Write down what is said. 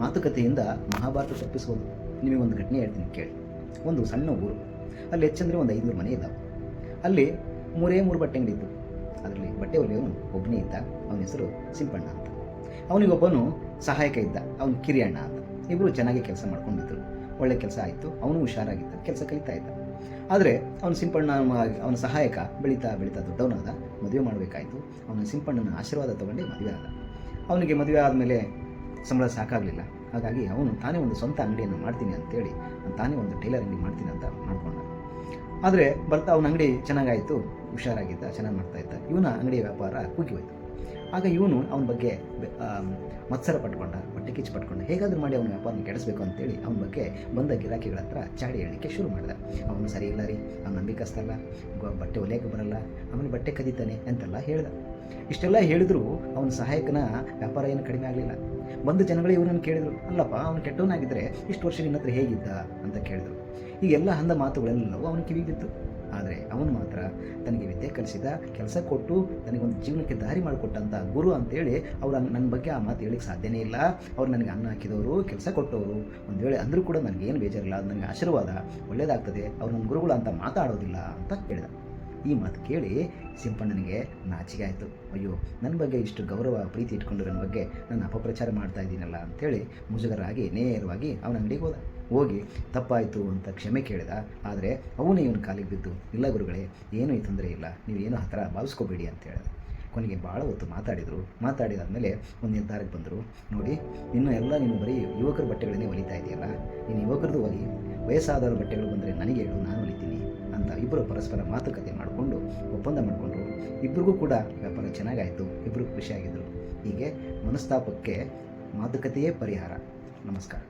ಮಾತುಕತೆಯಿಂದ ಮಹಾಭಾರತ ತಪ್ಪಿಸ್ಬೋದು. ನಿಮಗೊಂದು ಘಟನೆ ಹೇಳ್ತೀನಿ ಕೇಳಿ. ಒಂದು ಸಣ್ಣ ಊರು, ಅಲ್ಲಿ ಹೆಚ್ಚಂದರೆ ಒಂದು 500 ಮನೆ ಇದ್ದಾವೆ. ಅಲ್ಲಿ ಮೂರು ಬಟ್ಟೆ ಅಂಗಡಿ ಇತ್ತು. ಅದರಲ್ಲಿ ಬಟ್ಟೆ ಹೊಲಿಯೋನು ಒಬ್ಬನೇ ಇದ್ದ. ಅವನ ಹೆಸರು ಸಿಂಪಣ್ಣ ಅಂತ. ಅವನಿಗೊಬ್ಬನು ಸಹಾಯಕ ಇದ್ದ, ಅವನು ಕಿರಿಯಣ್ಣ ಅಂತ. ಇಬ್ಬರು ಚೆನ್ನಾಗಿ ಕೆಲಸ ಮಾಡ್ಕೊಂಡಿದ್ದರು. ಒಳ್ಳೆ ಕೆಲಸ ಆಯಿತು. ಅವನು ಹುಷಾರಾಗಿದ್ದ, ಕೆಲಸ ಕಲಿತಾ ಇದ್ದ. ಆದರೆ ಅವನು ಸಿಂಪಣ್ಣ, ಅವನ ಸಹಾಯಕ ಬೆಳೀತಾ ದೊಡ್ಡವನಾದ. ಮದುವೆ ಮಾಡಬೇಕಾಯಿತು. ಅವನ ಸಿಂಪಣ್ಣನ ಆಶೀರ್ವಾದ ತೊಗೊಂಡು ಮದುವೆ ಆದ. ಅವನಿಗೆ ಮದುವೆ ಆದಮೇಲೆ ಸಂಬಳ ಸಾಕಾಗಲಿಲ್ಲ. ಹಾಗಾಗಿ ಅವನು ತಾನೇ ಒಂದು ಸ್ವಂತ ಅಂಗಡಿಯನ್ನು ಮಾಡ್ತೀನಿ ಅಂತೇಳಿ ತಾನೇ ಒಂದು ಟೈಲರ್ ಅಂಗಡಿ ಮಾಡ್ತೀನಿ ಅಂತ ಮಾಡ್ಕೊಂಡ. ಆದರೆ ಅವನ ಅಂಗಡಿ ಚೆನ್ನಾಗಾಯಿತು, ಹುಷಾರಾಗಿದ್ದ, ಚೆನ್ನಾಗಿ ಮಾಡ್ತಾಯಿದ್ದ. ಇವನ ಅಂಗಡಿಯ ವ್ಯಾಪಾರ ಕುಗ್ಗಿ ಹೋಯಿತು. ಆಗ ಇವನು ಅವನ ಬಗ್ಗೆ ಮತ್ಸರ ಪಟ್ಕೊಂಡ, ಹೊಟ್ಟೆ ಕಿಚ್ಚು ಪಟ್ಕೊಂಡ. ಹೇಗಾದರೂ ಮಾಡಿ ಅವನ ವ್ಯಾಪಾರನ ಕೆಡಿಸ್ಬೇಕು ಅಂತೇಳಿ ಅವನ ಬಗ್ಗೆ ಬಂದ ಗಿರಾಕಿಗಳ ಹತ್ರ ಚಾಡಿ ಹೇಳಲಿಕ್ಕೆ ಶುರು ಮಾಡಿದ. ಅವನು ಸರಿ ಇಲ್ಲ ರೀ, ಅವ್ನು ನಂಬಿಕಸ್ತಲ್ಲ, ಬಟ್ಟೆ ಹೊಲಿಯೋಕ್ಕೆ ಬರಲ್ಲ, ಆಮೇಲೆ ಬಟ್ಟೆ ಕದೀತಾನೆ ಅಂತೆಲ್ಲ ಹೇಳ್ದ. ಇಷ್ಟೆಲ್ಲ ಹೇಳಿದ್ರು ಅವನ ಸಹಾಯಕನ ವ್ಯಾಪಾರ ಏನು ಕಡಿಮೆ ಆಗಲಿಲ್ಲ. ಬಂದು ಜನಗಳು ಇವನನ್ನು ಕೇಳಿದರು, ಅಲ್ಲಪ್ಪ ಅವನು ಕೆಟ್ಟವನಾಗಿದ್ದರೆ ಇಷ್ಟು ವರ್ಷ ನಿನ್ನ ಹತ್ರ ಹೇಗಿದ್ದ ಅಂತ ಕೇಳಿದರು. ಈಗೆಲ್ಲ ಅಂದ ಮಾತುಗಳೆಲ್ಲವೂ ಅವನ ಕಿವಿಗೆ ಬಿತ್ತು. ಆದರೆ ಅವನು ಮಾತ್ರ ತನಗೆ ವಿದ್ಯೆ ಕಲಿಸಿದ, ಕೆಲಸ ಕೊಟ್ಟು ತನಗೊಂದು ಜೀವನಕ್ಕೆ ದಾರಿ ಮಾಡಿಕೊಟ್ಟಂಥ ಗುರು ಅಂತೇಳಿ ಅವ್ರು ನನ್ನ ಬಗ್ಗೆ ಆ ಮಾತು ಹೇಳಿಕ್ಕೆ ಸಾಧ್ಯನೇ ಇಲ್ಲ. ಅವ್ರು ನನಗೆ ಅನ್ನ ಹಾಕಿದವರು, ಕೆಲಸ ಕೊಟ್ಟವರು, ಒಂದು ವೇಳೆ ಅಂದರೂ ಕೂಡ ನನಗೇನು ಬೇಜಾರಿಲ್ಲ, ಅದು ನನಗೆ ಆಶೀರ್ವಾದ, ಒಳ್ಳೆಯದಾಗ್ತದೆ, ಅವ್ರು ನನ್ನ ಗುರುಗಳು ಅಂತ ಮಾತಾಡೋದಿಲ್ಲ ಅಂತ ಹೇಳಿದ. ಈ ಮಾತು ಕೇಳಿ ಸಿಂಪಣ್ಣನಿಗೆ ನಾಚಿಕೆ ಆಯಿತು. ಅಯ್ಯೋ, ನನ್ನ ಬಗ್ಗೆ ಇಷ್ಟು ಗೌರವ ಪ್ರೀತಿ ಇಟ್ಕೊಂಡು ನನ್ನ ಬಗ್ಗೆ ನಾನು ಅಪಪ್ರಚಾರ ಮಾಡ್ತಾ ಇದ್ದೀನಲ್ಲ ಅಂಥೇಳಿ ಮುಜುಗರಾಗಿ ನೇರವಾಗಿ ಅವನ ಅಂಗಡಿಗೆ ಹೋಗಿ ತಪ್ಪಾಯಿತು ಅಂತ ಕ್ಷಮೆ ಕೇಳಿದ. ಆದರೆ ಅವನೇ ಇವನ ಕಾಲಿಗೆ ಬಿದ್ದು, ಇಲ್ಲ ಗುರುಗಳೇ, ಏನೂ ಈ ತೊಂದರೆ ಇಲ್ಲ, ನೀವೇನು ಆ ಥರ ಭಾವಿಸ್ಕೋಬೇಡಿ ಅಂತ ಹೇಳಿದ. ಕೊನೆಗೆ ಭಾಳ ಹೊತ್ತು ಮಾತಾಡಿದಾದಮೇಲೆ ಒಂದು ನಿರ್ಧಾರಕ್ಕೆ ಬಂದರು. ನೋಡಿ, ನೀನು ಬರೀ ಯುವಕರ ಬಟ್ಟೆಗಳನ್ನೇ ಹೊಲಿತಾ ಇದೆಯಲ್ಲ, ನೀನು ಯುವಕರದ್ದು ಹೊಲಿ, ವಯಸ್ಸಾದವ್ರ ಬಟ್ಟೆಗಳು ಬಂದರೆ ನನಗೆ ಹೇಳು, ನಾನು ಹೊಲಿತೀನಿ ಅಂತ ಇಬ್ಬರು ಪರಸ್ಪರ ಮಾತುಕತೆ ಮಾಡಿಕೊಂಡು ಒಪ್ಪಂದ ಮಾಡಿಕೊಂಡ್ರು. ಇಬ್ಬರಿಗೂ ಕೂಡ ವ್ಯಾಪಾರ ಚೆನ್ನಾಗಾಯಿತು, ಇಬ್ಬರು ಖುಷಿಯಾಗಿದ್ದರು. ಹೀಗೆ ಮನಸ್ತಾಪಕ್ಕೆ ಮಾತುಕತೆಯೇ ಪರಿಹಾರ. ನಮಸ್ಕಾರ.